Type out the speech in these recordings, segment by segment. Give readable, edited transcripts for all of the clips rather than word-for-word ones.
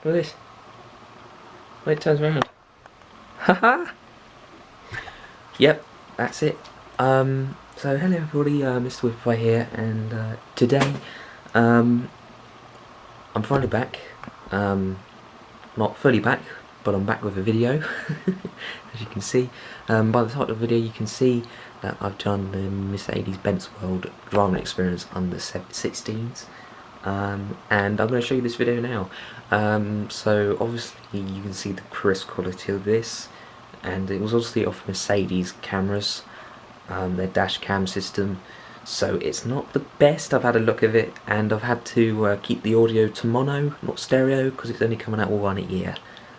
Look at this. When it turns around. Haha! Yep, that's it. So hello everybody, Mr. Whipify here, and today, I'm finally back. Not fully back, but I'm back with a video, as you can see. By the title of the video, you can see that I've done the Mercedes-Benz World driving experience on the 16's. And I'm going to show you this video now. So obviously you can see the crisp quality of this, and it was obviously off Mercedes cameras, their dash cam system, so it's not the best. I've had a look at it, and I've had to keep the audio to mono, not stereo, because it's only coming out all one a year.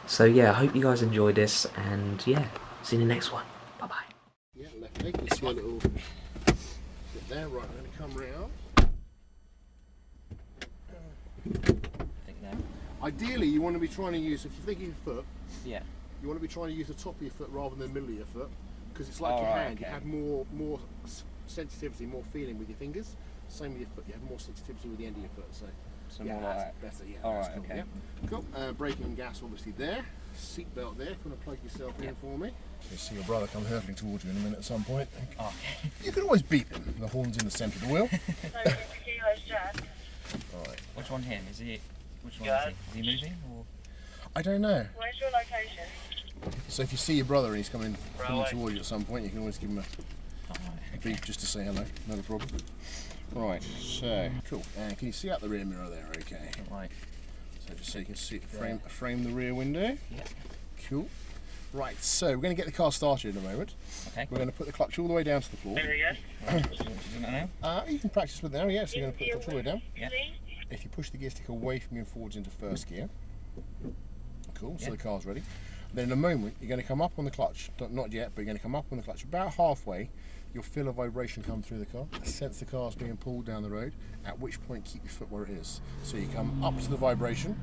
So yeah, I hope you guys enjoy this, and yeah, see you in the next one. Bye bye. Yeah, left leg, you see a little bit there. Right, I'm going to come round. Ideally, you want to be trying to use, if you're thinking your foot, yeah, you want to be trying to use the top of your foot rather than the middle of your foot, because it's like your hand. Okay. You have more sensitivity, more feeling with your fingers. Same with your foot, you have more sensitivity with the end of your foot. So yeah, more that's like better. Yeah, all that's right, cool. okay. Yeah. Cool. Braking and gas obviously there. Seat belt there. If you want to plug yourself in for me. You'll see your brother come hurtling towards you in a minute at some point. Oh. You can always beat him. The horn's in the centre of the wheel. Right. Which one him? Is he? Which one is he? Is he moving or? I don't know. Where's your location? So if you see your brother and he's coming towards you at some point, you can always give him a beep just to say hello. Not a problem. Right. So cool. And can you see out the rear mirror there? Okay. Right. So just so you can see frame the rear window. Yeah. Cool. Right. So we're going to get the car started in a moment. Okay. We're going to put the clutch all the way down to the floor. There we go. Right. So what now? You can practice with now. Yeah. So you're going to put the clutch all the way down. Yeah. If you push the gear stick away from you and forwards into first gear. Cool. So the car's ready. Then in a moment, you're going to come up on the clutch, not yet, but you're going to come up on the clutch. About halfway, you'll feel a vibration come through the car, sense the car's being pulled down the road, at which point keep your foot where it is. So you come up to the vibration,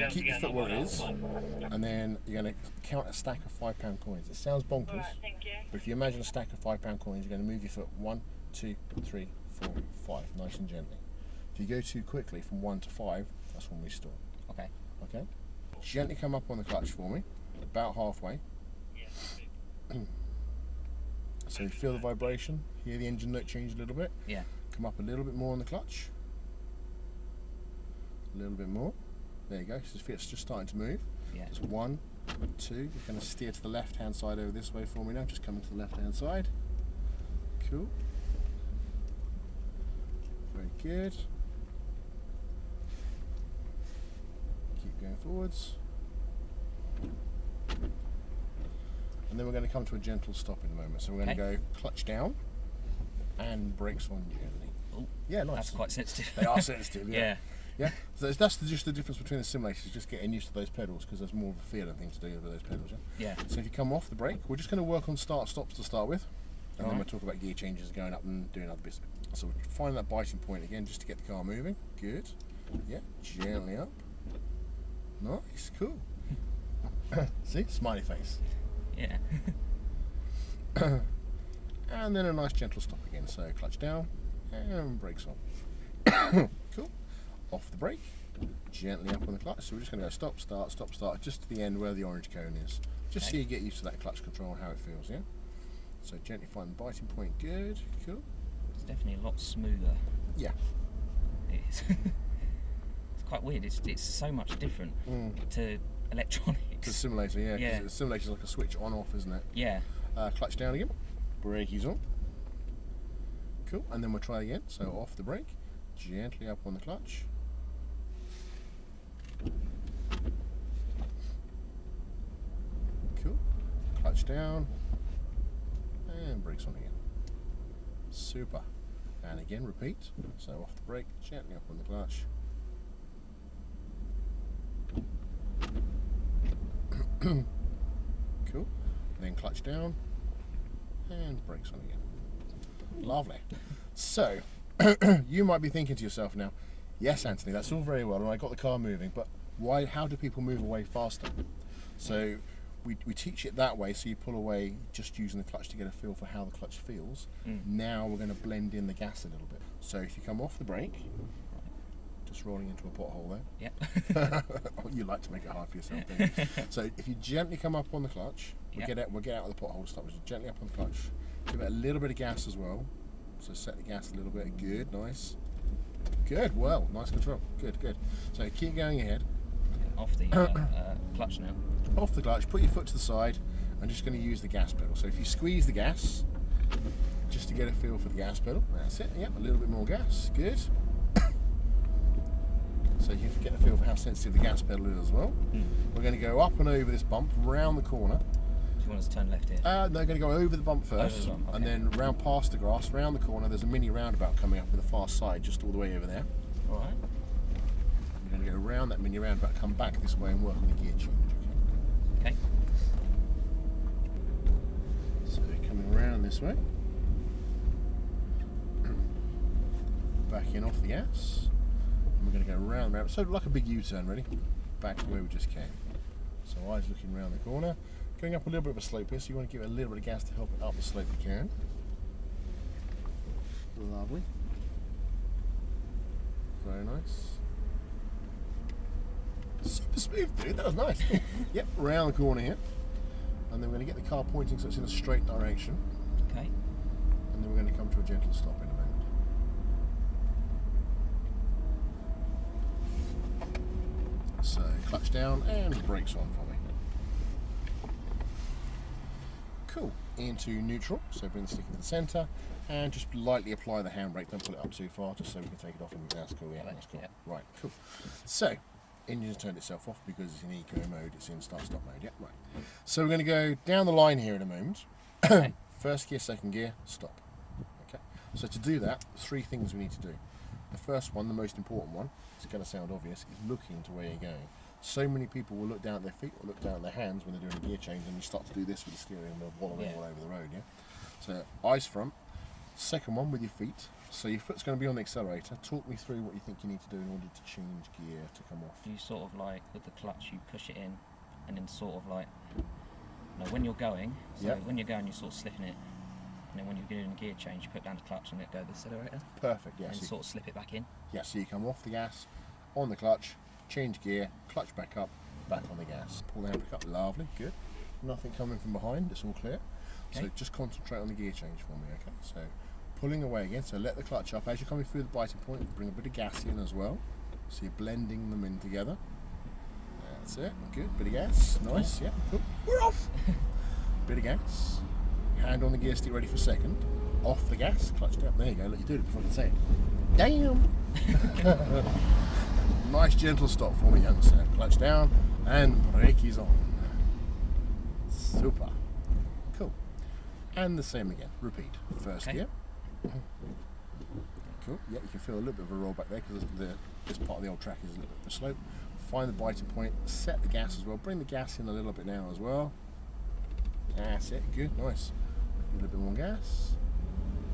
keep your foot where it is, and then you're going to count a stack of £5 coins. It sounds bonkers, Right, thank you. but if you imagine a stack of £5 coins, you're going to move your foot 1, 2, 3, 4, 5, nice and gently. If you go too quickly from 1 to 5, that's when we stop. Okay. Okay? Gently come up on the clutch for me. About halfway. So you feel the vibration, hear the engine note change a little bit. Yeah. Come up a little bit more on the clutch. A little bit more. There you go. So it's just starting to move. Yeah. It's 1, 2. You're going to steer to the left hand side over this way for me now. Just coming to the left hand side. Cool. Very good. Keep going forwards. And then we're going to come to a gentle stop in a moment. So we're going to go clutch down and brakes on gently. Ooh, yeah, nice. That's quite sensitive. They are sensitive, yeah. Yeah. So that's just the difference between the simulators, just getting used to those pedals, because there's more of a feeling thing to do with those pedals, Yeah. So if you come off the brake, we're just going to work on start-stops to start with, and then we'll talk about gear changes, going up and doing other bits. So we'll find that biting point again, just to get the car moving. Good. Yeah, gently up. Nice, cool. See, smiley face. Yeah. And then a nice gentle stop again. So clutch down and brakes on. Cool. Off the brake. Gently up on the clutch. So we're just going to go stop, start, just to the end where the orange cone is. Just so you get used to that clutch control and how it feels, yeah? So gently find the biting point. Good. Cool. It's definitely a lot smoother. Yeah. It is. It's quite weird. It's so much different to electronics. To the simulator, yeah. Yeah. The simulator's like a switch on-off, isn't it? Yeah. Clutch down again. Brake is on. Cool. And then we'll try again. So off the brake. Gently up on the clutch. Cool. Clutch down. And brakes on again. Super. And again, repeat. So off the brake, gently up on the clutch. Cool. Then clutch down and brakes on again. Lovely. So you might be thinking to yourself now, yes, Anthony, that's all very well, and I got the car moving, but why? How do people move away faster? So we teach it that way. So you pull away just using the clutch to get a feel for how the clutch feels. Now we're going to blend in the gas a little bit. So if you come off the brake, just rolling into a pothole there. Yep. You like to make it hard for yourself, don't you? So if you gently come up on the clutch, we'll get out of the pothole stop. So gently up on the clutch. Give it a little bit of gas as well. So set the gas a little bit. Good, nice. Good, well, nice control. Good, good. So keep going ahead. Off the clutch now. Off the clutch, put your foot to the side. I'm just going to use the gas pedal. So if you squeeze the gas, just to get a feel for the gas pedal, that's it. Yep, a little bit more gas. Good. So you can get a feel for how sensitive the gas pedal is as well. We're going to go up and over this bump, round the corner. Do you want us to turn left here? No, going to go over the bump first, the bump, okay. and then round past the grass, round the corner. There's a mini roundabout coming up on the far side, just all the way over there. All right. We're going to go around that mini roundabout, come back this way and work on the gear change. Okay. So coming around this way. Back in off the gas. And we're going to go round, so like a big U-turn really, back to where we just came. So eyes looking round the corner, going up a little bit of a slope here, so you want to give it a little bit of gas to help it up the slope you can. Lovely. Very nice. Super smooth, dude, that was nice. Cool. Yep, round the corner here. And then we're going to get the car pointing so it's in a straight direction. Okay. And then we're going to come to a gentle stop in a moment. So clutch down and brakes on for me. Cool. Into neutral, so bring the stick into the centre and just lightly apply the handbrake, don't pull it up too far just so we can take it off and that's cool, yeah, that's cool. Yeah. Right, cool. So, engine's turned itself off because it's in eco mode, it's in start-stop mode, yeah, right. So we're going to go down the line here in a moment. Okay. First gear, second gear, stop. Okay. So to do that, 3 things we need to do. The first one, the most important one, it's going to sound obvious, is looking to where you're going. So many people will look down at their feet or look down at their hands when they're doing a gear change, and you start to do this with the steering wheel wallowing all over the road, yeah? So eyes front, second one with your feet. So your foot's going to be on the accelerator. Talk me through what you think you need to do in order to change gear to come off. You sort of like, with the clutch, you push it in, and then sort of like, when you're going, so when you're going, you're sort of slipping it, and then when you're doing a gear change, you put down the clutch and let go of the accelerator. Perfect, yes. And sort of slip it back in. Yeah, so you come off the gas, on the clutch, change gear, clutch back up, back on the gas. Pull the handbrake up, lovely, good. Nothing coming from behind, it's all clear. Okay. So just concentrate on the gear change for me, okay? So pulling away again, so let the clutch up. As you're coming through the biting point, bring a bit of gas in as well. So you're blending them in together. That's it, good, bit of gas, nice, yeah, cool. We're off! Bit of gas, hand on the gear stick ready for second. Off the gas, clutch down, there you go, look, you did it before I can say it. Damn! Nice gentle stop for me, young sir. Clutch down and brake is on. Super. Cool. And the same again. Repeat. First gear. Cool. Yeah, you can feel a little bit of a roll back there because this part of the old track is a little bit of a slope. Find the biting point. Set the gas as well. Bring the gas in a little bit now as well. That's it. Good. Nice. A little bit more gas.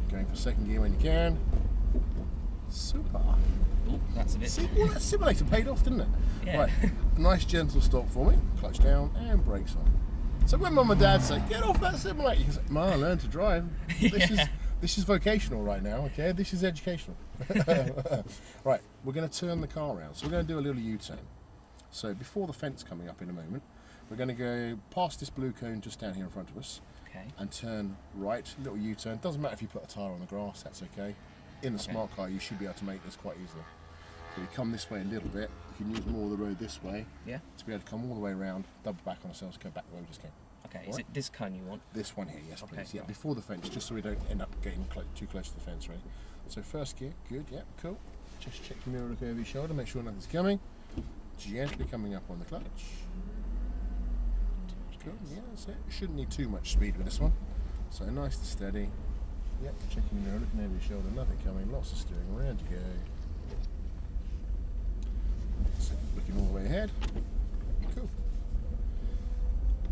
Going for second gear when you can. Super. Ooh, that's a bit. See, well, that simulator paid off, didn't it? Yeah. Right, nice gentle stop for me. Clutch down and brakes on. So when Mum and Dad say, "Get off that simulator," you can say, "Ma, I learned to drive. This is vocational right now. Okay, this is educational." Right, we're going to turn the car around. So we're going to do a little U-turn. So before the fence coming up in a moment, we're going to go past this blue cone just down here in front of us, and turn right. Little U-turn. Doesn't matter if you put a tyre on the grass. That's okay. In the smart car, you should be able to make this quite easily. So you come this way a little bit, you can use more of the road this way to be able to come all the way around, double back on ourselves, go back the way we just came. Okay, All is right? it this cone you want? This one here, yes please. Yeah, right. before the fence, just so we don't end up getting too close to the fence, really. So first gear, good, yeah, cool. Just check your mirror, look over your shoulder, make sure nothing's coming. Gently coming up on the clutch. Cool, yeah, that's it. You shouldn't need too much speed with this one. So nice and steady. Yep, checking your mirror, looking over your shoulder, nothing coming, lots of steering, around you go. So, looking all the way ahead. Cool.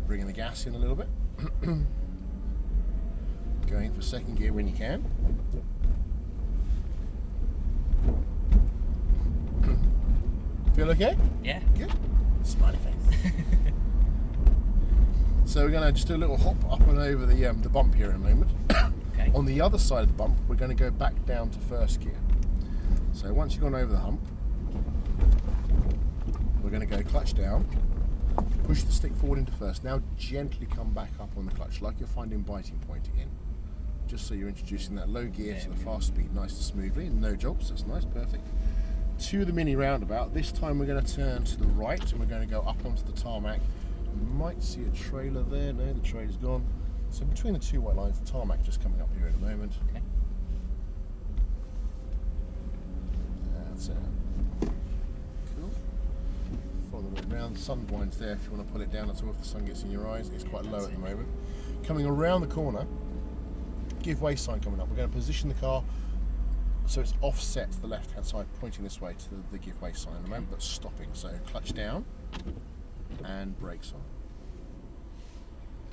Bringing the gas in a little bit. Going for second gear when you can. Feel okay? Yeah. Good. Smiley face. So we're going to just do a little hop up and over the bump here in a moment. Okay. On the other side of the bump, we're going to go back down to first gear. So once you've gone over the hump, we're going going to go clutch down, push the stick forward into first. Now gently come back up on the clutch, like you're finding biting point again. Just so you're introducing that low gear to the fast speed nice and smoothly. No jobs, that's nice, perfect. To the mini roundabout. This time we're going to turn to the right and we're going to go up onto the tarmac. You might see a trailer there. No, the trailer's gone. So between the two white lines, the tarmac just coming up here in a moment. Okay. That's it. Cool. Follow the way around. The sun blinds there if you want to pull it down at all if the sun gets in your eyes. It's quite low at the moment. Coming around the corner, give way sign coming up. We're going to position the car so it's offset to the left hand side, pointing this way to the give way sign at the moment, but stopping. So clutch down and brakes on.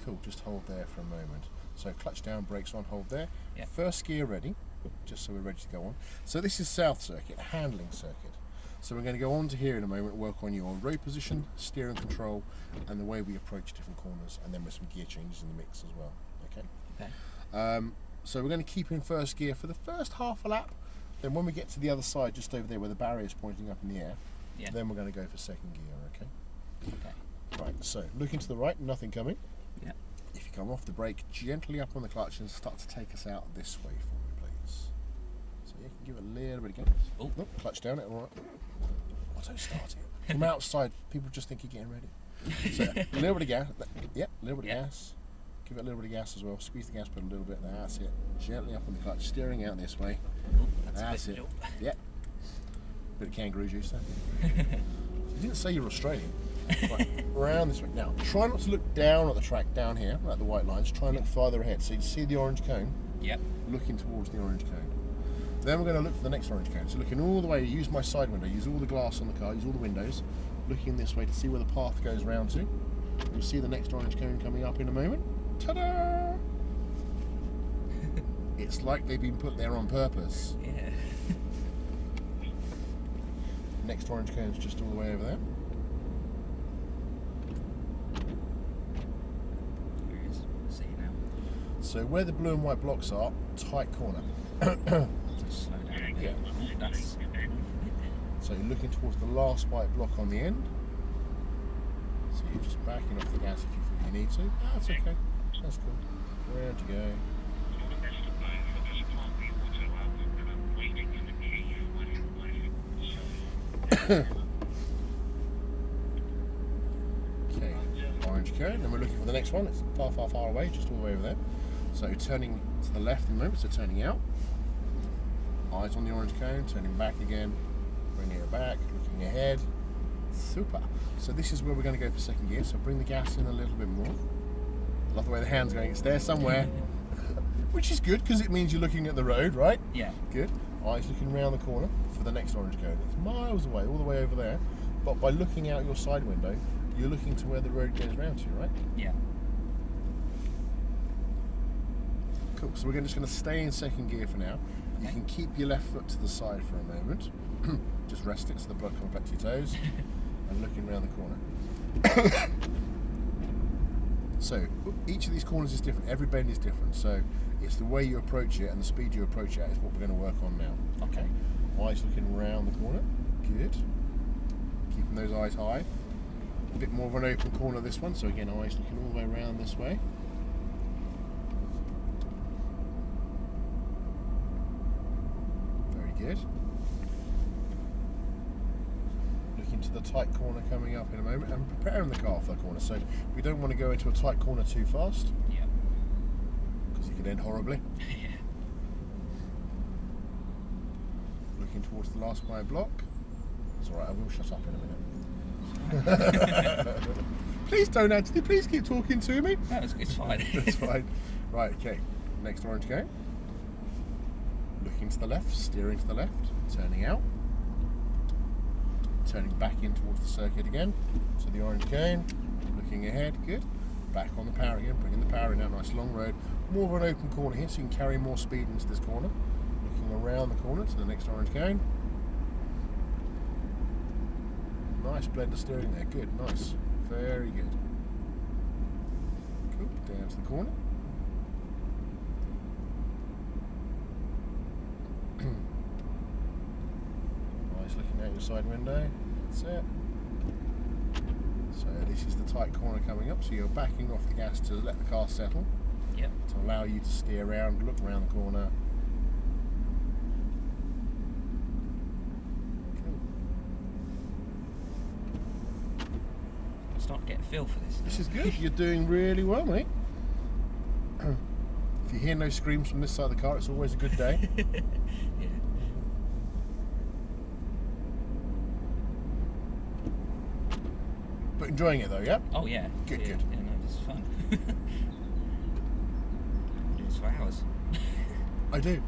Cool, just hold there for a moment. So clutch down, brakes on, hold there. Yep. First gear ready, just so we're ready to go on. So this is south circuit, handling circuit. So we're going to go on to here in a moment, work on your road position, steering control, and the way we approach different corners, and then with some gear changes in the mix as well. Okay. Okay. So we're going to keep in first gear for the first half a lap. Then when we get to the other side, just over there where the barrier is pointing up in the air, then we're going to go for second gear. Okay. Okay. Right. So looking to the right, nothing coming. Yeah. If you come off the brake, gently up on the clutch and start to take us out this way for me, please. So you can give it a little bit of gas. Oh. Nope, clutch down it, all right. Auto start it. From outside, people just think you're getting ready. So a little bit of gas. Yep, a little bit of gas. Give it a little bit of gas as well. Squeeze the gas pedal a little bit. That's it. Gently up on the clutch, steering out this way. Oh, that's it. it. Yep. Bit of kangaroo juice there. You didn't say you're Australian. Right, around this way. Now, try not to look down at the track down here, like the white lines. Try and look farther ahead. So you see the orange cone? Yep. Looking towards the orange cone. Then we're going to look for the next orange cone. So looking all the way, use my side window, use all the glass on the car, use all the windows, looking this way to see where the path goes round to. You'll see the next orange cone coming up in a moment. Ta-da! It's like they've been put there on purpose. Yeah. Next orange cone is just all the way over there. See now. So where the blue and white blocks are, tight corner. Just slow down a bit. Yeah. Oh, that's. So you're looking towards the last white block on the end. So you're just backing off the gas if you feel you need to. That's okay. That's cool. Round you go. Okay, orange cone, and we're looking for the next one. It's far, far, far away, just all the way over there. So turning to the left in the moment, so turning out. Eyes on the orange cone, turning back again, bringing it back, looking ahead. Super. So this is where we're going to go for second gear, so bring the gas in a little bit more. Love the way the hand's going, it's there somewhere. Which is good, because it means you're looking at the road, right? Yeah. Good. Eyes looking around the corner for the next orange cone. It's miles away, all the way over there. But by looking out your side window, you're looking to where the road goes round to, right? Yeah. Cool. So we're just going to stay in second gear for now. You can keep your left foot to the side for a moment. Just rest it so the blood comes back to your toes. And looking around the corner. So each of these corners is different. Every bend is different. So it's the way you approach it and the speed you approach it at is what we're going to work on now. Okay. Eyes looking around the corner. Good. Keeping those eyes high. A bit more of an open corner this one. So again, eyes looking all the way around this way. Very good. Looking to the tight corner coming up in a moment and preparing the car for the corner. So we don't want to go into a tight corner too fast. Yeah. Because it could end horribly. Yeah. Looking towards the last white block. It's alright, I will shut up in a minute. Please don't, Anthony, please keep talking to me. No, it's fine. That's fine. Right, okay. Next orange cone. Looking to the left, steering to the left, turning out. Turning back in towards the circuit again. So the orange cone, looking ahead, good. Back on the power again, bringing the power in, out nice long road. More of an open corner here, so you can carry more speed into this corner. Looking around the corner to the next orange cone. Nice blend of steering there, good, nice. Very good. Cool, down to the corner. Eyes looking out your side window, that's it. tight corner coming up, so you're backing off the gas to let the car settle. Yep. To allow you to steer around, look around the corner. Cool. I'm starting to get a feel for this. This is good. You're doing really well, mate. If you hear no screams from this side of the car, it's always a good day. Yeah. But enjoying it though, yeah? Oh yeah. Good, yeah. good. Yeah, no, this is fun. Do this for hours. I do.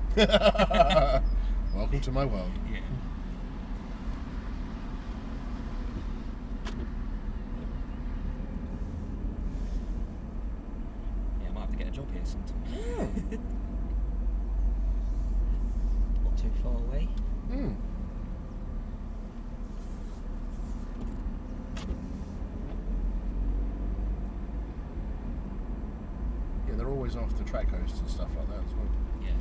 Welcome to my world. Yeah. Yeah, I might have to get a job here sometime. Not too far away. Mm. Yeah, they're always after track hosts and stuff like that as well. Yeah.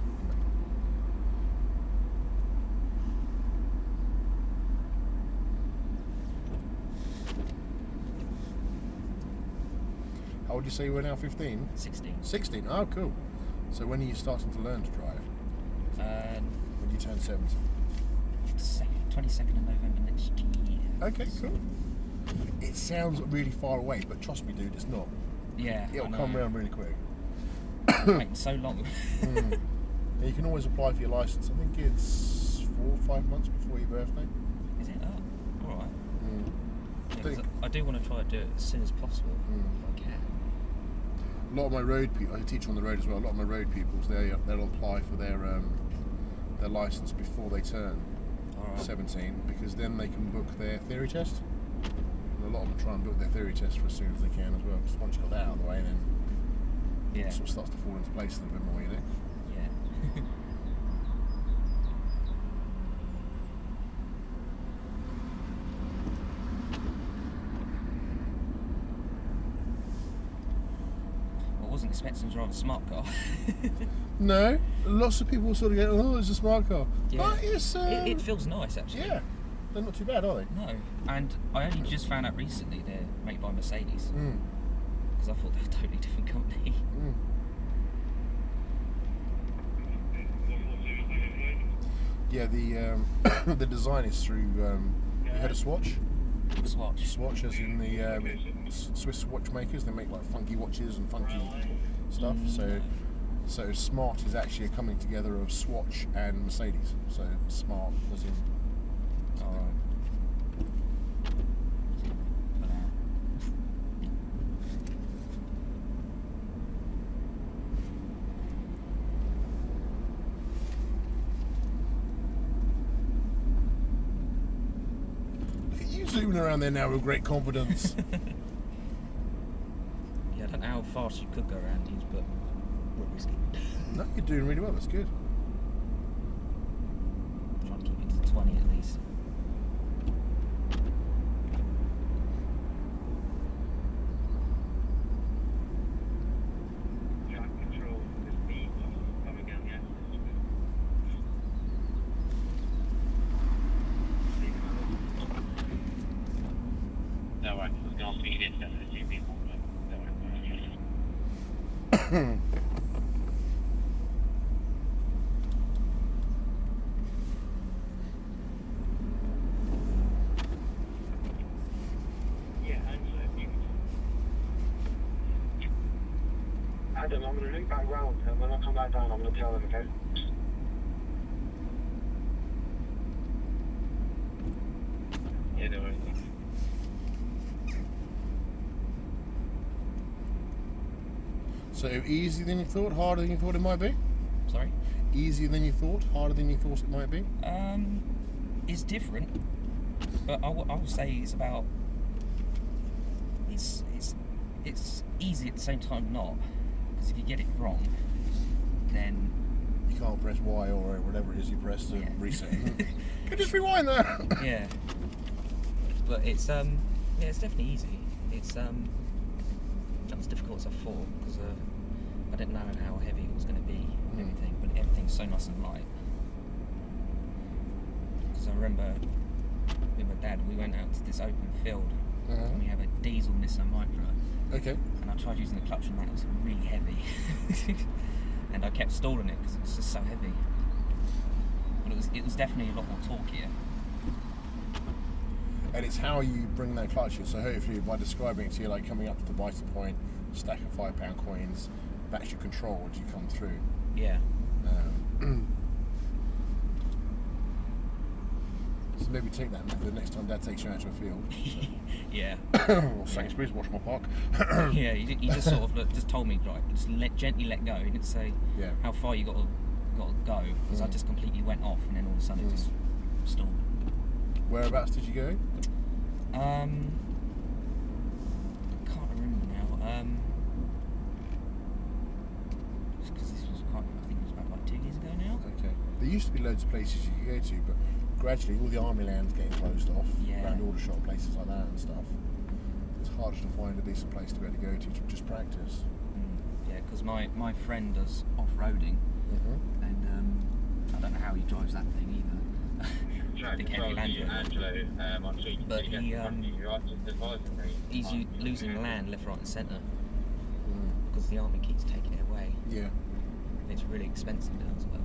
How old do you say you were now? 15? 16. 16? Oh, cool. So when are you starting to learn to drive? When do you turn 17? 22nd of November next year. Okay, cool. It sounds really far away, but trust me, dude, it's not. Yeah. It'll come around really quick. Waiting so long. Mm. Yeah, you can always apply for your license. I think it's 4 or 5 months before your birthday. Is it? Oh, alright. Mm. Yeah, 'cause I do want to try to do it as soon as possible, if I can. A lot of my road people, I teach on the road as well. A lot of my road pupils, they'll apply for their license before they turn 17, because then they can book their theory test. And a lot of them try and book their theory test for as soon as they can as well. Because once you've got that out of the way, then Yeah. it sort of starts to fall into place a little bit more, you know. Yeah. I wasn't expecting to drive a smart car. No, lots of people sort of go, "Oh, it's a smart car," Yeah. but it's It feels nice, actually. yeah, they're not too bad, are they? No, and I only just found out recently they're made by Mercedes, because I thought they were a totally different company. Yeah, the the design is through. You heard of Swatch? Swatch. Swatch, as in the Swiss watchmakers. They make like funky watches and funky stuff. So Smart is actually a coming together of Swatch and Mercedes. So Smart, as in. Zooming around there now with great confidence. Yeah, I don't know how fast you could go around these, but we're risky. No, you're doing really well. That's good. Trying to keep it to 20 at least. Adam, I'm going to loop back round, and when I come back down, I'm going to tell them, okay? Yeah, no worries. So easier than you thought, harder than you thought it might be? Sorry? Easier than you thought, harder than you thought it might be? It's different, but I will say it's about. It's easy at the same time not, because if you get it wrong, then You can't press Y or whatever it is you press to Yeah. reset. Can you just rewind that? yeah. But it's it's definitely easy. It's not as difficult as I thought, because I didn't know how heavy it was going to be and everything, but everything's so nice and light. Because I remember with my dad, we went out to this open field and we have a diesel Mercedes Nissan Micra. Okay. And I tried using the clutch on that, it was really heavy. And I kept stalling it because it was just so heavy. But it was definitely a lot more torqueier. And it's how you bring that clutch in. So hopefully by describing it to you, like coming up to the biting point, stack of £5 coins, that's your control as you come through. Yeah. So maybe take that method next time Dad takes you out to a field. Yeah. Or Sainsbury's, Washmore Park. Yeah, he just sort of just told me, right, just gently let go. He didn't say how far you got to go, because I just completely went off, and then all of a sudden it just stalled. Whereabouts did you go? I can't remember now. Because this was I think it was about like 2 years ago now. Okay. There used to be loads of places you could go to, but gradually all the army land's getting closed off around Aldershot, places like that and stuff. It's harder to find a decent place to be able to go to just practice. Yeah, because my friend does off-roading, and I don't know how he drives that thing either. Big heavy Land Rover. But he's losing land left, right and centre because the army keeps taking it away. Yeah. And it's really expensive now as well.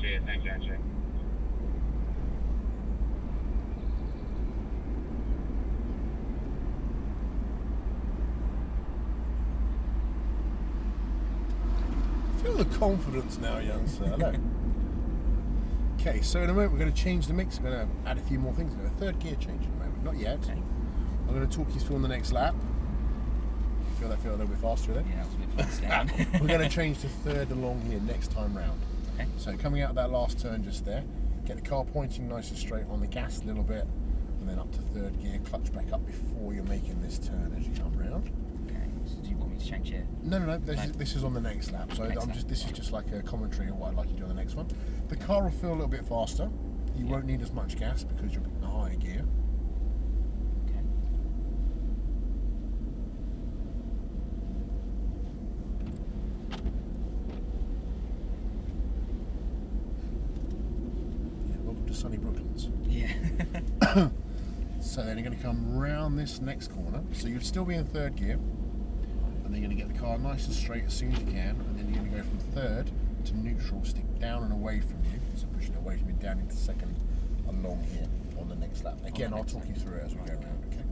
Cheers, thank you, Andrew. Feel the confidence now, young sir. Hello. Okay, so in a moment we're going to change the mix. We're going to add a few more things. We're going to third gear change in a moment. Not yet. Okay. I'm going to talk you through on the next lap. Feel a little bit faster then? Yeah, that was a bit fast down. We're going to change to third along here next time round. Okay. So coming out of that last turn just there, get the car pointing nice and straight on the gas a little bit, and then up to third gear, clutch back up before you're making this turn as you come round. Okay. So do you want me to change here? No. This is on the next lap. So this is just like a commentary of what I'd like you to do on the next one. The car will feel a little bit faster. You won't need as much gas because you're in a higher gear. Okay. Yeah, welcome to sunny Brooklands. Yeah. So then you're going to come round this next corner. So you'll still be in third gear. And then you're going to get the car nice and straight as soon as you can. And then you're going to go from third to neutral, stick down and away from you. So pushing away from you down into second along here on the next lap. Again, I'll talk you through it as we go around, okay?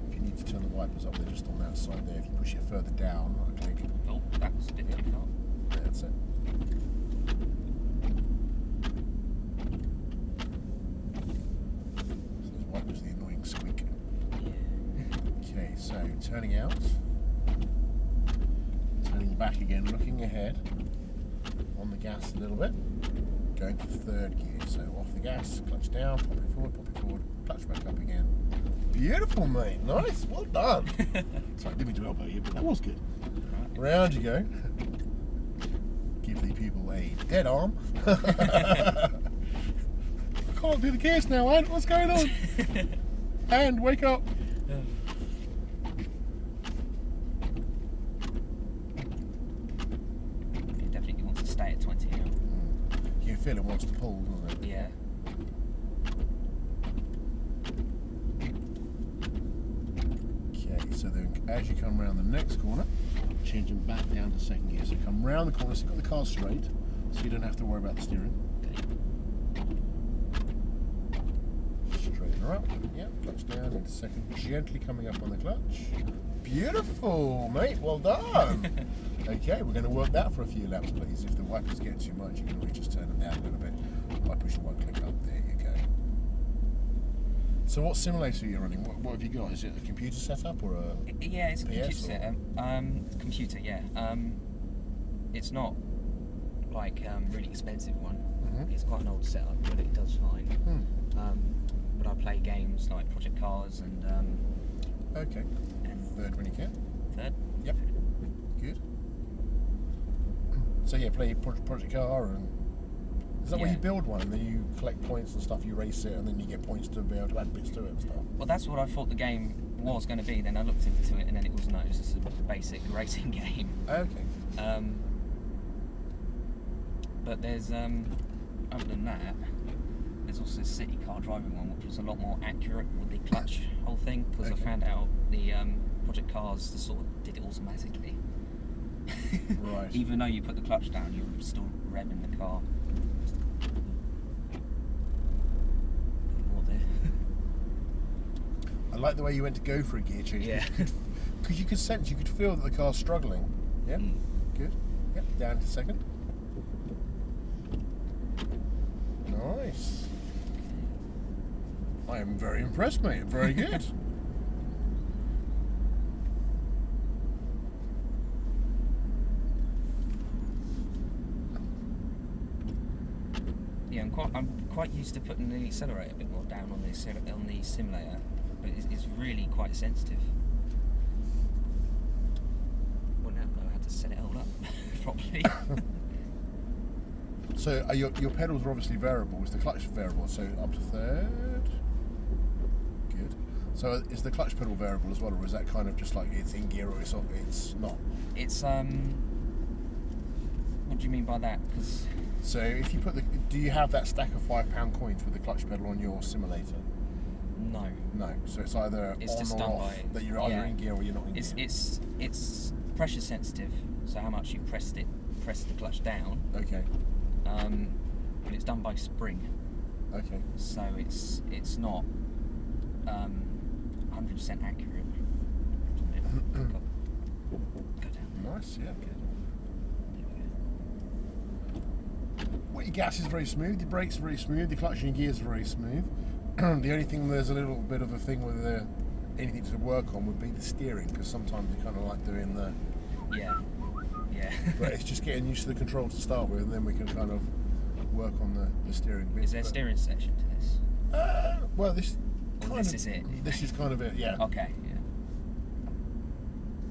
If you need to turn the wipers up, they're just on that side there. If you push it further down, I click. Oh, that was a bit too far. Yeah, that's it. So those wipers, the annoying squeak. Okay, so turning out, turning back again, looking ahead, on the gas a little bit, going for third gear. So off the gas, clutch down, pop it forward, clutch back up again. Beautiful, mate. Nice, well done. Sorry, I didn't mean to elbow you, but that was good. Round you go. Give the people a dead arm. I can't do the gears now, Ant. What's going on? And wake up. It definitely wants to stay at 20 now. You can feel it wants to pull, doesn't it? Yeah. Okay, so then as you come around the next corner, changing back down to second gear. So come round the corner, so you've got the car straight, so you don't have to worry about the steering. Straighten her up, yep, clutch down into second, gently coming up on the clutch. Beautiful, mate, well done. Okay, we're going to work that for a few laps, please. If the wipers get too much, you can always just turn them down a little bit by pushing one click up. There you go. So what simulator are you running? What have you got? Is it a computer setup or a Yeah, it's a computer PS or? setup. Computer, yeah. It's not like really expensive one. It's quite an old setup, but it does fine. But I play games like Project Cars and Okay. and Third when you can. third. Yep. Good. So yeah, play Project Car, and is that where Yeah. you build one and then you collect points and stuff? You race it and then you get points to be able to add bits to it and stuff. Well, that's what I thought the game was going to be. Then I looked into it, and then it was no, it was just a basic racing game. Okay. But there's other than that, there's also a city car driving one, which was a lot more accurate with the clutch whole thing, because Okay. I found out the Project Cars just sort of did it automatically. Right. Even though you put the clutch down, you're still revving the car. More there. I like the way you went to go for a gear change. Yeah. Because you could sense, you could feel that the car's struggling. Yep. Mm. Good. Yep. Down to second. Nice. I am very impressed, mate. Very good. Yeah, I'm quite used to putting the accelerator a bit more down on the simulator, but it's really quite sensitive. Wouldn't have know how to set it all up properly. So your pedals are obviously variable. Is the clutch variable? So up to third. Good. So is the clutch pedal variable as well, or is that kind of just like it's in gear or it's not? It's What do you mean by that? Because So if you put do you have that stack of £5 coins with the clutch pedal on your simulator? no, No. So it's either it's on just or done off. by That you're either in gear or you're not in gear. it's pressure sensitive. So how much you press the clutch down. Okay. But it's done by spring. Okay. So it's not 100% accurate. Go down. Nice. Yeah. Good. There we go. Well, your gas is very smooth. Your brakes are very smooth. The clutch and your gears are very smooth. The only thing there's a little bit of a thing with anything to work on would be the steering, because sometimes you kind of like doing the. Yeah. But it's just getting used to the controls to start with, and then we can kind of work on the steering bit. Is there a steering section to this? Well, this. Or Kind this of, is it? This is kind of it. Yeah. Okay. Yeah.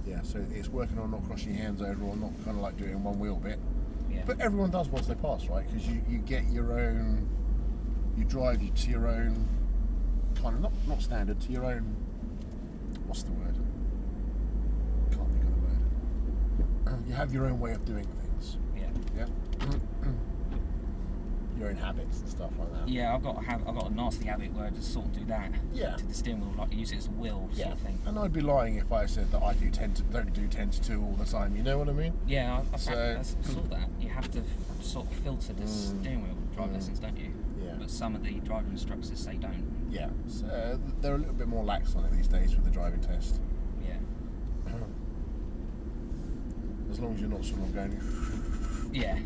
Yeah. So it's working on not crossing your hands over, or not kind of like doing one wheel bit. Yeah. But everyone does once they pass, right? Because you get your own. You drive to your own kind of not standard, to your own. What's the word? Can't think of the word. You have your own way of doing things. Yeah. Yeah. Your own habits and stuff like that. Yeah, I've got a nasty habit where I just sort of do that. Yeah. To the steering wheel, like use it as a wheel sort of thing. And I'd be lying if I said that I don't do 10 to 2 all the time. You know what I mean? Yeah, I saw So- that. You have to sort of filter the steering wheel with drive lessons, don't you? Yeah. But some of the driving instructors say don't. Yeah. So they're a little bit more lax on it these days with the driving test. Yeah. As long as you're not someone going. Yeah.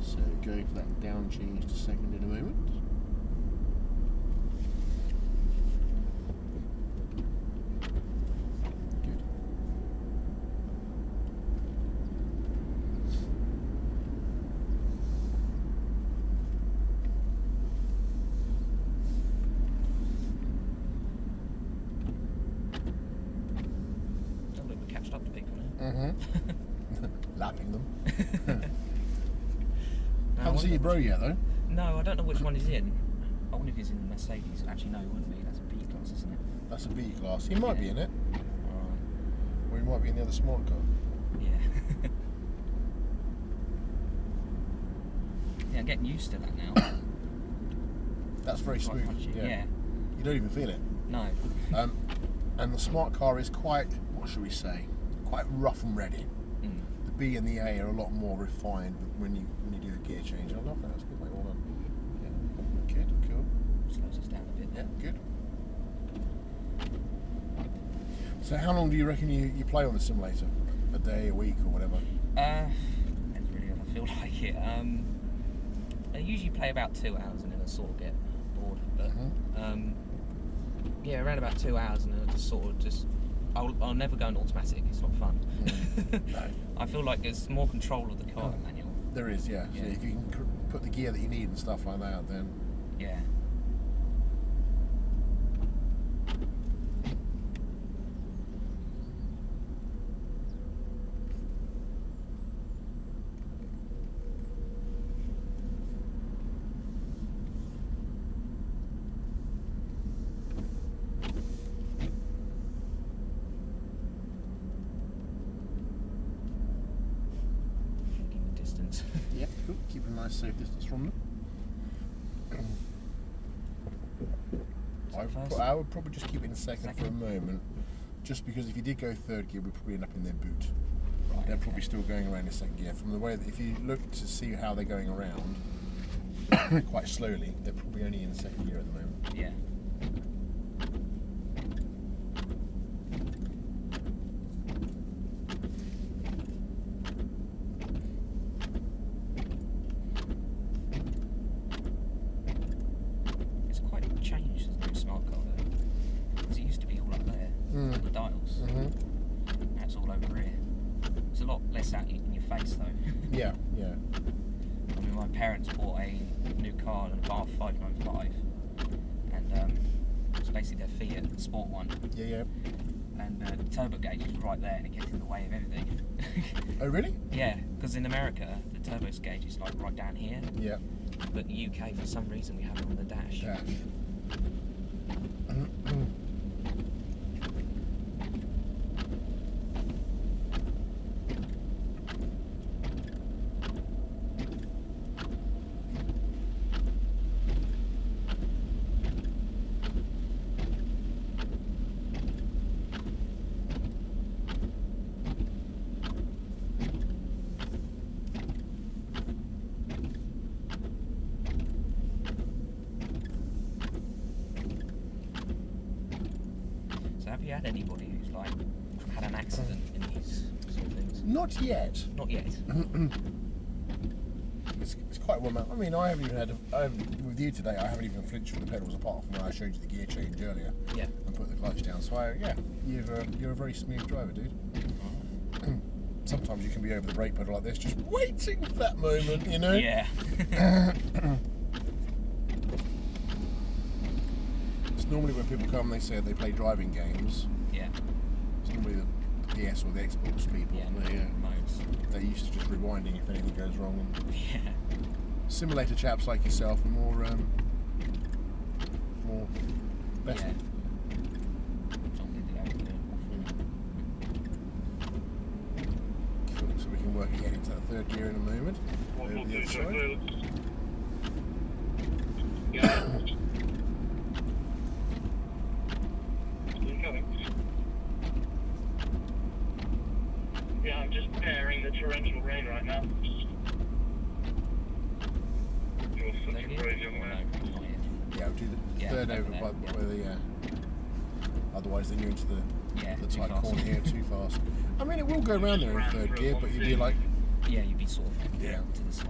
So go for that down change to second in a moment. Good. I think we catched up to people now. Lapping them. No, I Haven't seen wonder your bro yet though. No, I don't know which one he's in. I wonder if he's in the Mercedes. Actually, no, he wouldn't be. That's a B class, isn't it? That's a B class. He might be in it, Alright. or he might be in the other smart car. Yeah. Yeah, I'm getting used to that now. That's very Quite smooth. punchy. Yeah. You don't even feel it. No. And the smart car is quite, what should we say, quite rough and ready. Mm. The B and the A are a lot more refined when you do the gear change. I love that. That's good. Like, well done. Yeah. Good. Cool. Slows us down a bit. Yeah. Good. So how long do you reckon you play on the simulator? A day, a week, or whatever? Depends really if I feel like it. I usually play about 2 hours and then I sort of get bored. But yeah, around about 2 hours and then I just sort of I'll never go in automatic. It's not fun. No. I feel like there's more control of the car in manual. There is, yeah. Yeah. So if you can put the gear that you need and stuff like that, then Yeah. Cool. Keep a nice safe distance from them. I would probably just keep it in second for a moment, just because if you did go third gear, we'd probably end up in their boot. Right, They're probably still going around in second gear. From the way that if you look to see how they're going around, quite slowly, they're probably only in second gear at the moment. Yeah. It's quite changed as a new smart car though. Because it used to be all up there, the dials. Now it's all over here. It's a lot less out in your face though. Yeah, yeah. I mean, my parents bought a new car, a Bath 595, and it's basically their Fiat Sport one. Yeah, yeah. And the turbo gauge is right there, and it gets in the way of everything. Oh, really? Yeah, because in America the turbo gauge is like right down here, Yeah. but the UK for some reason we have it on the dash. Dash. So have you had anybody who's like had an accident in these sort of things? Not yet. Not yet. It's quite well. I mean, I haven't even had. With you today, I haven't even flinched for the pedals apart from when I showed you the gear change earlier. Yeah. And put the clutch down. So yeah, you're a very smooth driver, dude. Sometimes you can be over the brake pedal like this, just waiting for that moment, you know. Yeah. It's normally when people come, they say they play driving games. Yeah. It's normally the PS or the Xbox people. Yeah. Modes. They're used to just rewinding if anything goes wrong. And Yeah. simulator chaps like yourself are more better. Yeah. Something to go with it. Cool. So we can work again into that third gear in a moment. Over the other side. Yeah. You coming? Yeah, I'm just bearing the torrential rain right now. You're such a brave young man. No, not yet. Yeah, I'll do the Yeah, third over over there, by yeah. where the otherwise then you're into the Yeah, the too tight fast. corner here too fast. I mean, it will go round there in third gear, but you'd be like, Yeah, you'd be sort of Yeah. to the side.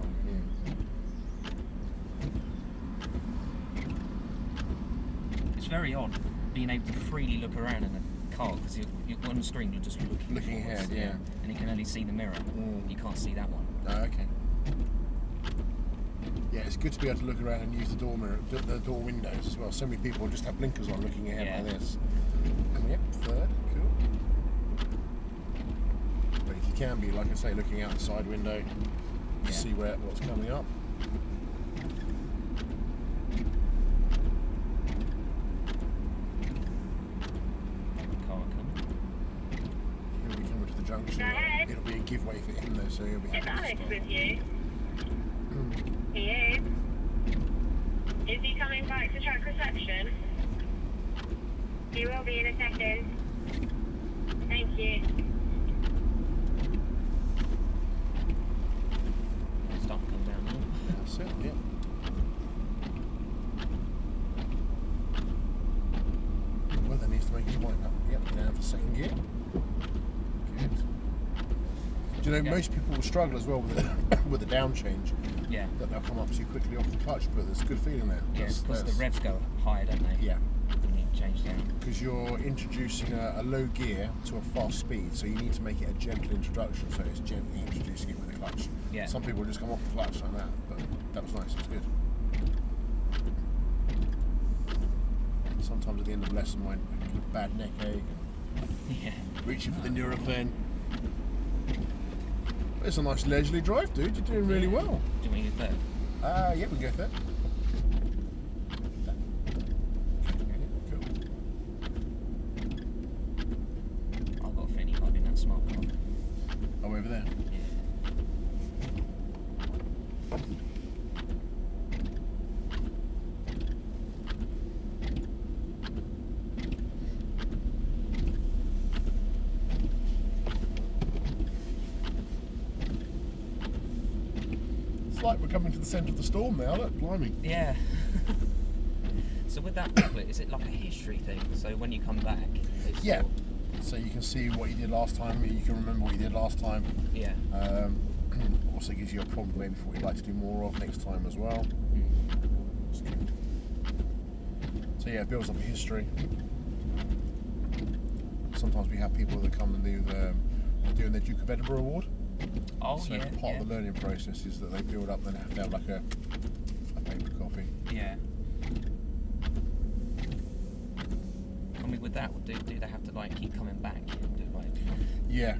It's very odd being able to freely look around in a car because you're on the screen, you're just looking Looking forwards, ahead, yeah. and you can only see the mirror. You can't see that one. oh, okay. Yeah, it's good to be able to look around and use the door mirror, the door windows as well. So many people just have blinkers on looking ahead Yeah. like this. And yep, third, cool. But if you can be, like I say, looking out the side window to Yeah. see what's coming up. Car coming. He'll be coming to the junction. Ahead. It'll be a giveaway for him though, so he'll be Is happy to Alex stop. with you? He is. Is he coming back to track reception? He will be in a second. Thank you. Start to come down now. That's it, yeah. Weather needs to make its mind up. Yep, down for second gear. Good. Do you know, Okay. most people will struggle as well with the, with the down change, Yeah. that they'll come up too quickly off the clutch, but there's a good feeling there. Yeah, because the revs go higher, don't they? Yeah, When you change down. because you're introducing a low gear to a fast speed, so you need to make it a gentle introduction, so it's gently introducing it with the clutch. Yeah. Some people just come off the clutch like that, but that was nice, it was good. Sometimes at the end of the lesson, I get a bad neck ache Yeah. and reaching for the Nurofen. But it's a nice leisurely drive, dude. You're doing really well. Do you want to get there? Yeah, we can go there. Cool. I've got a feeling you might be in that smart car. Oh, over there. Yeah. It's like we're coming to the centre of the storm now. Look, blimey. Yeah. So with that booklet, is it like a history thing? So when you come back, it's Yeah. sort of- So you can see what you did last time. You can remember what you did last time. yeah. Also gives you a prompt maybe for what you'd like to do more of next time as well. It's good. So yeah, it builds up a history. Sometimes we have people that come and do doing their Duke of Edinburgh award. Oh So yeah. part of the learning process is that they build up, then have to have like a paper copy. Yeah. I mean, with that, do they have to like keep coming back? Do like, Yeah.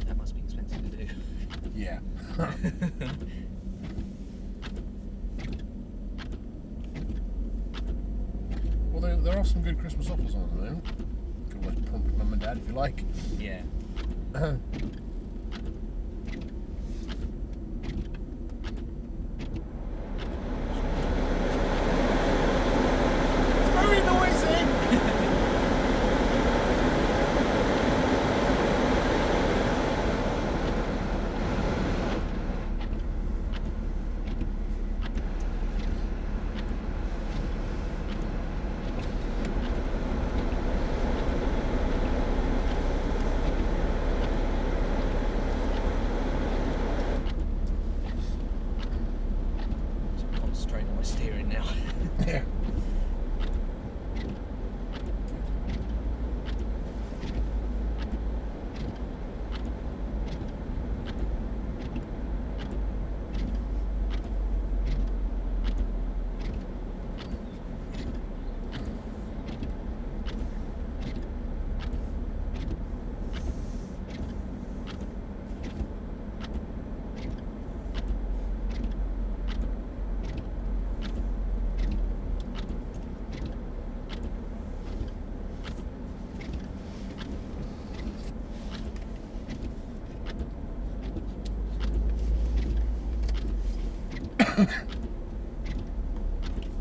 that must be expensive to do. Yeah. Well, there are some good Christmas offers on at the moment. You can always prompt mum and dad if you like. Yeah. Very noisy! So I'm concentrating on my steering now. Yeah.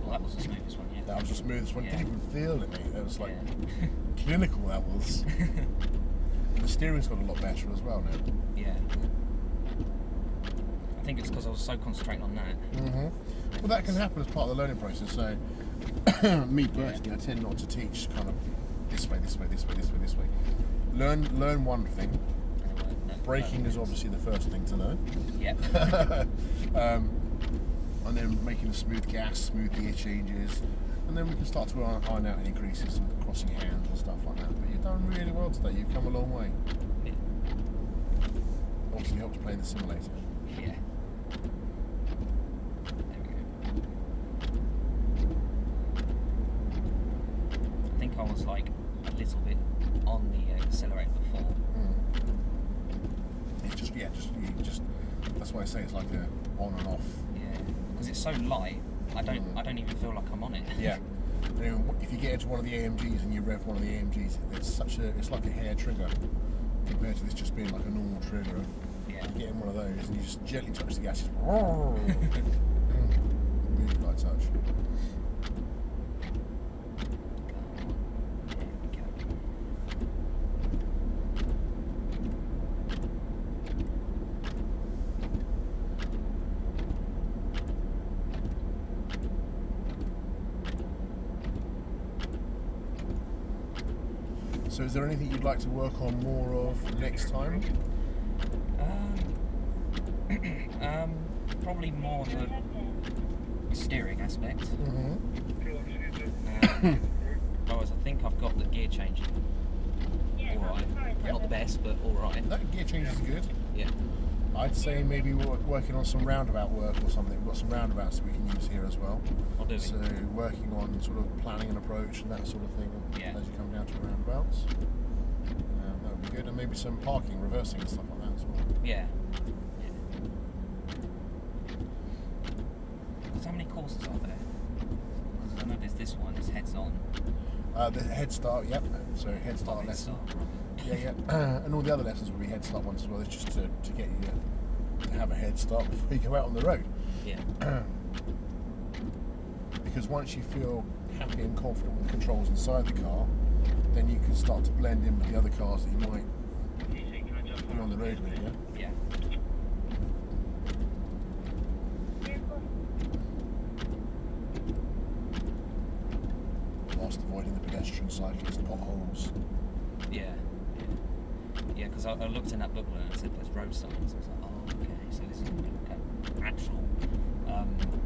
Well, that was the smoothest one, yeah. That was the smoothest one. You Yeah. didn't even feel it, mate. That was like Yeah. clinical, that was. The steering's got a lot better as well now. Yeah. I think it's because I was so concentrating on that. Well, that can happen as part of the learning process. So, me personally, I tend not to teach kind of this way, this way, this way, this way, this way. Learn one thing. Braking is obviously the first thing to learn. Yeah. And then making the smooth gas, smooth gear changes, and then we can start to iron out any creases with the crossing hands and stuff like that. But you've done really well today. You've come a long way. Yeah. Obviously helps play the simulator. Yeah. There we go. I think I was like a little bit on the accelerator before. It's just that's why I say it's like a on and off. Yeah. Because it's so light, I don't even feel like I'm on it. Yeah. If you get into one of the AMGs and you rev one of the AMGs, it's like a hair trigger compared to this just being like a normal trigger. Yeah. You get in one of those and you just gently touch the gas. Just really light touch. There we go. So is there anything you'd like to work on more of next time? Probably more the steering aspect. Whereas I think I've got the gear changing alright. Not the best, but alright. That gear change is good. Yeah. I'd say maybe we're working on some roundabout work or something. We've got some roundabouts that we can use here as well. I'll do it. So working on sort of planning an approach and that sort of thing Yeah. as you come down to roundabouts. That would be good. And maybe some parking, reversing and stuff like that as well. Yeah. Because how many courses are there? Because I know there's this one, it's heads on. The head start, yep. So head start Head lesson. start. Yeah. And all the other lessons will be head start ones as well. It's just to get you to have a head start before you go out on the road. Yeah. Because once you feel happy and confident with the controls inside the car, then you can start to blend in with the other cars that you might be on the road with, yeah? Yeah. construction cyclist potholes. Yeah. Yeah, because I looked in that booklet and it said there's road signs. I was like, oh, okay, so this is like an actual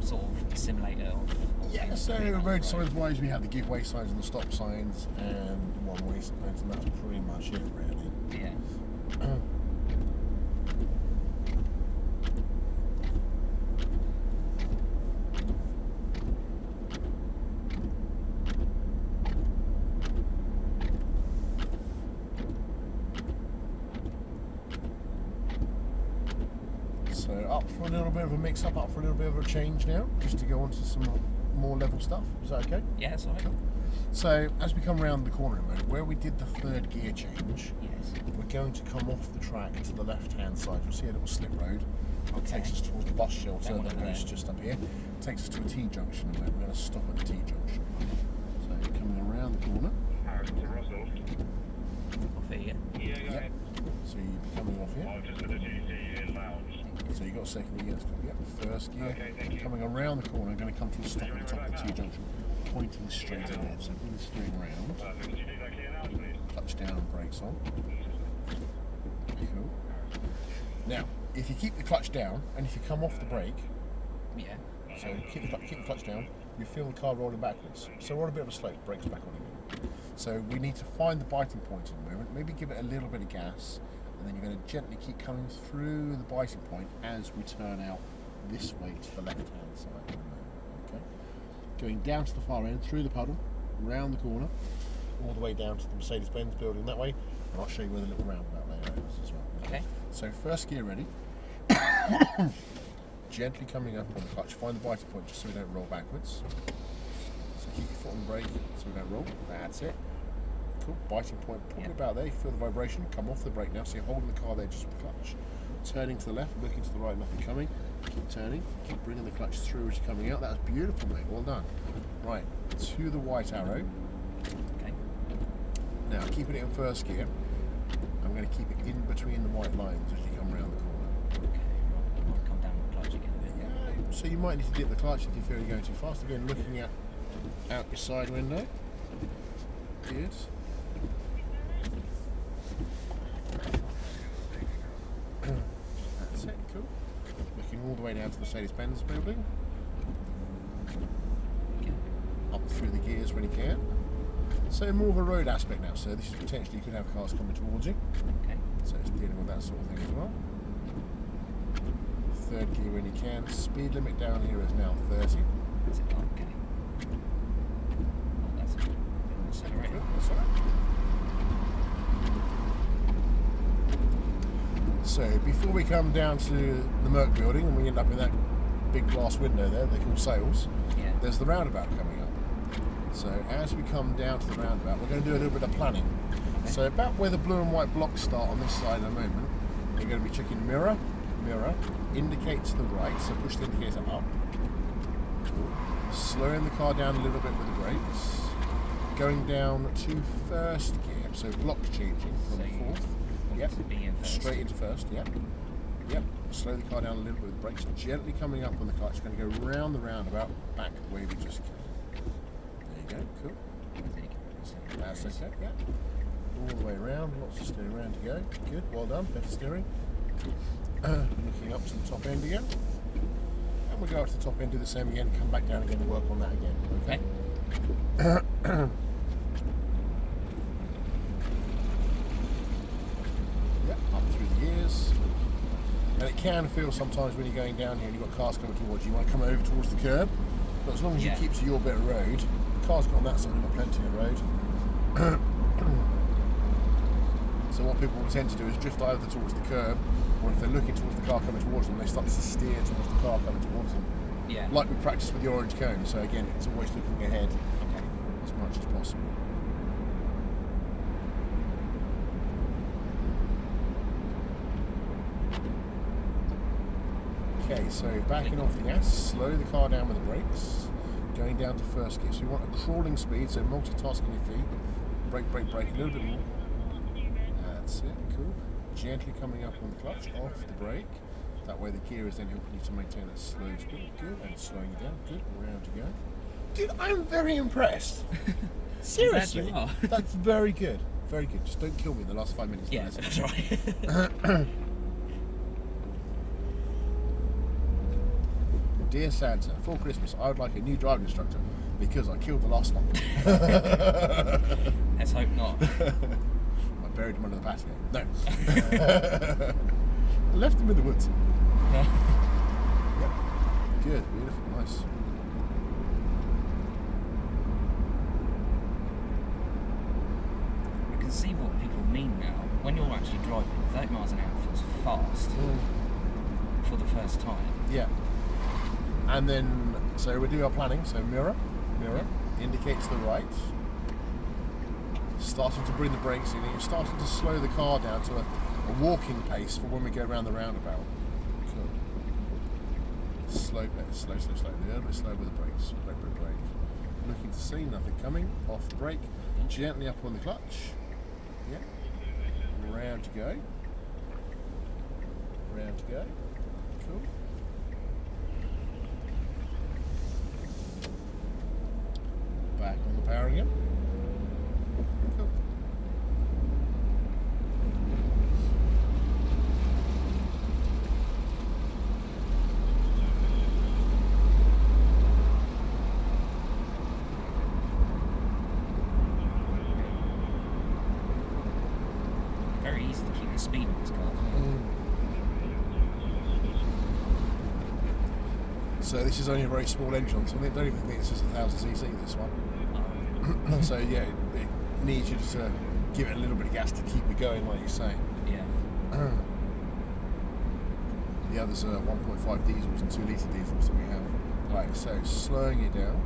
sort of simulator of Yeah, things so being on the road signs wise, we have the give way signs and the stop signs and the one way signs, and that's pretty much it, really. Yeah. So up for a little bit of a mix up, up for a little bit of a change now, just to go on to some more level stuff. Is that okay? Yeah, that's all right. So as we come around the corner a moment, where we did the third gear change, Yes. we're going to come off the track to the left-hand side. You'll see a little slip road. It takes us towards the bus shelter That one that over goes there. just up here. It takes us to a T-junction, and we're going to stop at the T-junction. So you're coming around the corner. Harrington to Russell. Off here, yeah. Yeah, go Yep. ahead. So you'll be coming off here. I've just put the GT in lounge. So you've got a second gear. Yep, first gear. Okay, thank you. Coming around the corner, going to come to a stop at the top of the T-junction, pointing straight ahead. So really steering around. Perfect. Could you do that clear now, please? Clutch down, brakes on. Cool. Now, if you keep the clutch down, and if you come off the brake, Yeah. so keep the clutch down, you feel the car rolling backwards. So we're on a bit of a slope, brakes back on again. So we need to find the biting point in the moment, maybe give it a little bit of gas, and then you're going to gently keep coming through the biting point as we turn out this way to the left-hand side at the moment, okay? Going down to the far end, through the puddle, round the corner, all the way down to the Mercedes-Benz building that way, and I'll show you where the little roundabout layout is as well. Okay. So first gear ready. Gently coming up on the clutch. Find the biting point just so we don't roll backwards. So keep your foot on the brake so we don't roll. That's it. Cool. Biting point probably about there. You feel the vibration. Come off the brake now. So you're holding the car there just with the clutch. Turning to the left, looking to the right, nothing coming. Keep turning. Keep bringing the clutch through as you're coming out. That was beautiful, mate. Well done. Right. To the white arrow. Okay. Now, keeping it in first gear. I'm going to keep it in between the white lines as you come around the corner. Okay. I'll come down the clutch again a bit. Yeah, so you might need to dip the clutch if you feel you're going too fast. Again, looking out your side window. Good. That's it, cool. Looking all the way down to the Mercedes-Benz building. Okay. Up through the gears when you can. So more of a road aspect now. So this is potentially you could have cars coming towards you. Okay. So it's dealing with that sort of thing as well. Third gear when you can. Speed limit down here is now 30. That's it. Okay. Oh, that's a bit of an accelerator. That's all right. So before we come down to the Merc building and we end up in that big glass window there, they call sales, Yeah. there's the roundabout coming up. So as we come down to the roundabout, we're going to do a little bit of planning. Okay. So about where the blue and white blocks start on this side in a moment, you're going to be checking mirror, mirror, indicate to the right, so push the indicator up. Cool. Slowing the car down a little bit with the brakes. Going down to first gear, so block changing from So you fourth. want Yep. to be in first. Straight into first, yep. Yep. Slow the car down a little bit with the brakes, gently coming up on the clutch. Going to go round the roundabout, back the way we just came. There you go, cool. That's okay, yeah. All the way around, lots of steering around to go. Good, well done, better steering. Looking up to the top end again. And we'll go up to the top end, do the same again, come back down again and work on that again. Okay? Yep, up through the gears. And it can feel sometimes when you're going down here and you've got cars coming towards you, you want to come over towards the curb. But as long as you keep to your bit of road, the car's got on that side, you've got plenty of road. So what people will tend to do is drift either towards the curb, or if they're looking towards the car coming towards them, they start to steer towards the car coming towards them. Yeah. Like we practiced with the orange cone. So again, it's always looking ahead Okay. as much as possible. Okay, so backing off the gas, slow the car down with the brakes, going down to first gear. So you want a crawling speed, so multitasking your feet, brake, brake, brake, a little bit more. That's it, cool. Gently coming up on the clutch, off the brake. That way the gear is then helping you to maintain that slow speed. Good, and slowing you down. Good, around you go. Dude, I'm very impressed. Seriously? I'm glad you are. That's very good. Very good. Just don't kill me in the last 5 minutes. Yeah, guys. that's right. Dear Santa, for Christmas I would like a new driving instructor because I killed the last one. Let's hope not. I buried him under the patio. No. I left him in the woods. Yep. Good, beautiful, nice. I can see what people mean now. When you're actually driving, 30 miles an hour feels fast for the first time. Yeah. And then, so we do our planning. So mirror, indicates the right. Starting to bring the brakes in. You're starting to slow the car down to a walking pace for when we go around the roundabout. Good. Slow pace, slow. A little bit slow with the brakes. Brake. Looking to see nothing coming. Off the brake. Gently up on the clutch. Yeah. Round you go. Cool. Back on the power again. Cool. Very easy to keep the speed in this car. So this is only a very small engine, so I don't even think this is 1000cc, this one. So yeah, it needs you to give it a little bit of gas to keep it going, like you say. Yeah. The others are 1.5 diesels and 2 litre diesels that we have. Right, so slowing it down.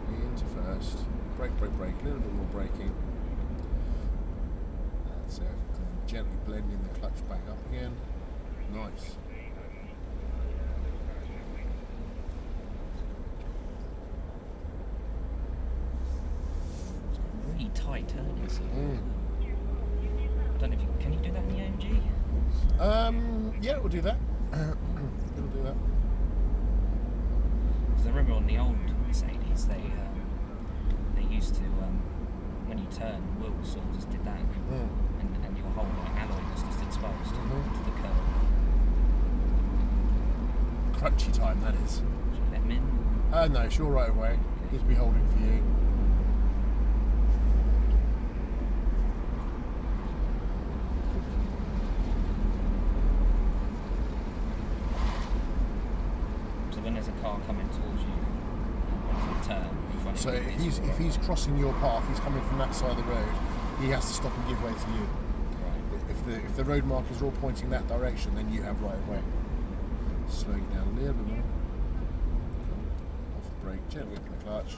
Into first. Brake, a little bit more braking. That's it. And gently blending the clutch back up again. Nice. Really tight turning. So I don't know if you can you do that in the AMG? Yeah, we'll do that. We'll do that. Because I remember on the old Mercedes, they used to when you turn, the wheels sort of just did that, and your whole alloy was just exposed to the curb. Crunchy time, that is. Should we let them in? No, it's your right away. He's be holding for you. So when there's a car coming towards you, onto the turn in front So of you, if he's crossing your path, he's coming from that side of the road, he has to stop and give way to you. right. If the road markers are all pointing that direction, then you have right of way. Slow it down a little bit more. Cool. Off the brake, gently open the clutch.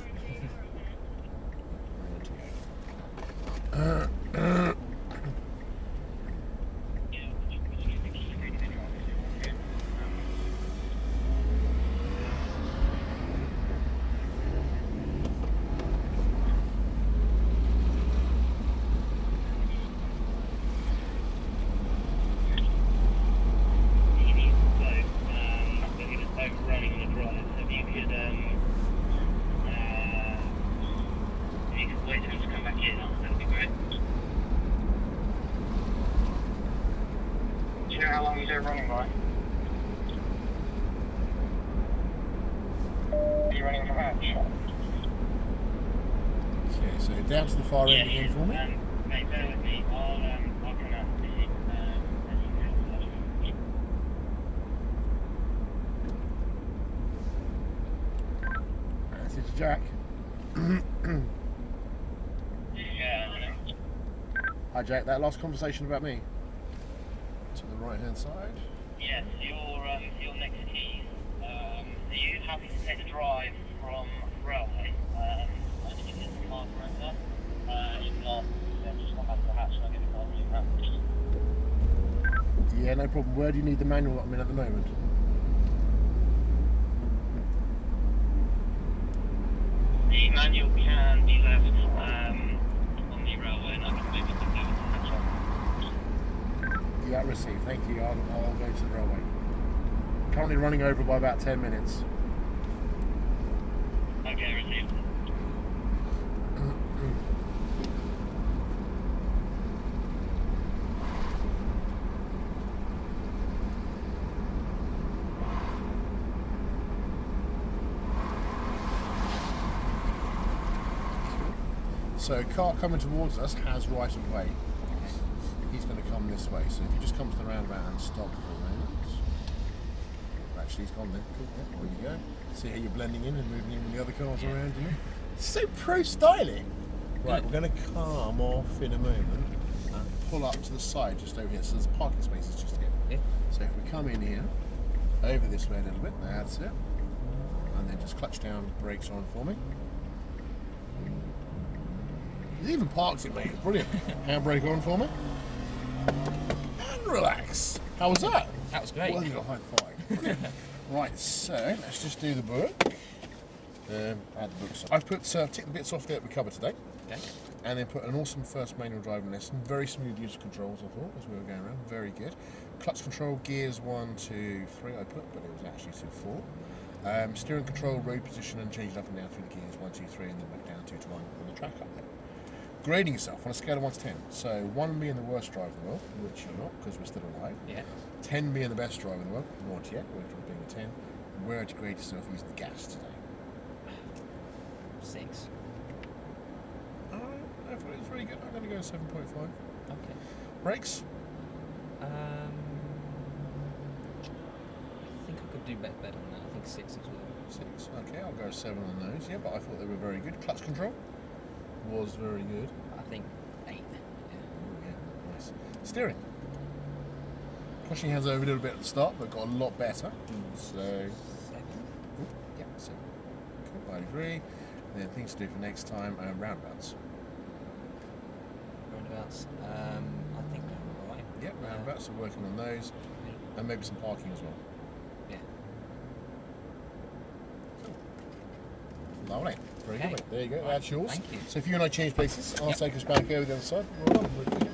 How long is it running by? Are you running from Hatch? Okay, so down to the far end again for me. Mate, bear with me. I'll come out. That's it, Jack. Yeah, I know. Hi, Jack. That last conversation about me. To the right-hand side. Yes, your next keys. Are you happy to take the drive from railway? I need to get the car over. If not, then just come back to the hatch and I'll get the car moving. Yeah, no problem. Where do you need the manual I'm in at the moment? The manual can be left on the railway and I can maybe take over to the hatch. Yeah, received. Thank you. I'll go to the railway. Currently running over by about 10 minutes. Okay, received. So a car coming towards us has right of way. He's going to come this way. So if you just come to the roundabout and stop for a moment. Actually, he's gone then. Cool. Yeah, there you go. See how you're blending in and moving in with the other cars around you. So pro-styling. Right, we're going to come off in a moment and pull up to the side just over here. So there's parking spaces just here. Yeah. So if we come in here, over this way a little bit, that's it. And then just clutch down, brakes on for me. He's even parked it, mate. Brilliant. Handbrake on for me. And relax. How was that? That was great. Well, you got a high five. Right, so let's just do the book. Add the books. I've put tick the bits off that we covered today. Okay. And then put an awesome first manual driving lesson. Very smooth use of controls, I thought, as we were going around. Very good. Clutch control, gears 1, 2, 3 I put, but it was actually 2, 4. Steering control, road position, and change it up and down through the gears 1, 2, 3, and then back down 2 to 1 on the track up there. Grading yourself on a scale of 1 to 10. So 1 being the worst driver in the world, which you're not, because we're still alive. Yeah. 10 being the best driver in the world, not yet, we're being a 10. Where would you grade yourself using the gas today? 6. I thought it was really good. I'm going to go 7.5. Okay. Brakes? I think I could do better than that. I think 6 as well. 6. Okay, I'll go 7 on those. Yeah, but I thought they were very good. Clutch control was very good. I think 8. Yeah. Yeah, nice. Steering. Pushing hands over a little bit at the start, but got a lot better. So, 7. yeah, 7. Cool, I agree. And then things to do for next time, roundabouts. Roundabouts. I think they're alright. Yeah, roundabouts, so working on those. And maybe some parking as well. Yeah. Lovely. Very Okay. good, mate. There you go, Right, that's yours. thank you. So if you and I change places, I'll Yep. take us back over the other side. Well done.